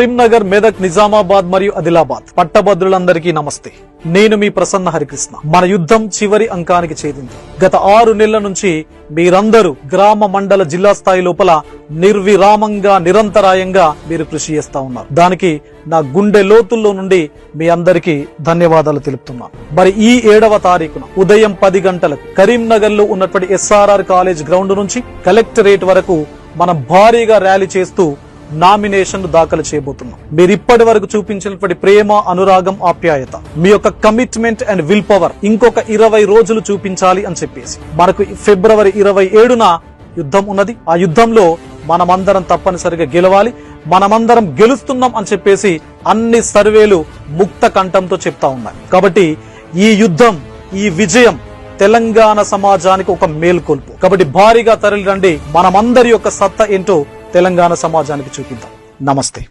కరీంనగర్, మెదక్, నిజామాబాద్ మరియు ఆదిలాబాద్ పట్టభద్రులందరికీ నమస్తే. నేను మీ ప్రసన్న హరికృష్ణ. మన యుద్ధం చివరి అంకానికి చేరింది. గత 6 నెలల నుంచి మీరందరూ గ్రామ, మండల, జిల్లా స్థాయి లోపల నిర్విరామంగా, నిరంతరాయంగా మీరు కృషి చేస్తా ఉన్నారు. దానికి నా గుండె లోతుల్లో నుండి మీ అందరికీ ధన్యవాదాలు తెలుపుతున్నాను. మరి ఈ 7వ తారీఖున ఉదయం 10 గంటలకు కరీంనగర్ లో ఉన్నటువంటి SRR కాలేజ్ గ్రౌండ్ నుంచి కలెక్టరేట్ వరకు మనం భారీగా ర్యాలీ చేస్తూ నామినేషన్ దాఖలు చేయబోతున్నాం. మీరు ఇప్పటి వరకు చూపించినటువంటి ప్రేమ, అనురాగం, ఆప్యాయత, మీ యొక్క కమిట్మెంట్ అండ్ విల్ పవర్ ఇంకొక 20 రోజులు చూపించాలి అని చెప్పేసి మనకు ఫిబ్రవరి 27న యుద్ధం ఉన్నది. ఆ యుద్ధంలో మనమందరం తప్పనిసరిగా గెలవాలి. మనమందరం గెలుస్తున్నాం అని చెప్పేసి అన్ని సర్వేలు ముక్త కంఠంతో చెప్తా ఉన్నాయి. కాబట్టి ఈ యుద్ధం, ఈ విజయం తెలంగాణ సమాజానికి ఒక మేల్కొల్పు. కాబట్టి భారీగా తరలి రండి. మనమందరి యొక్క సత్తా ఏంటో తెలంగాణ సమాజానికి చూపిద్దాం. నమస్తే.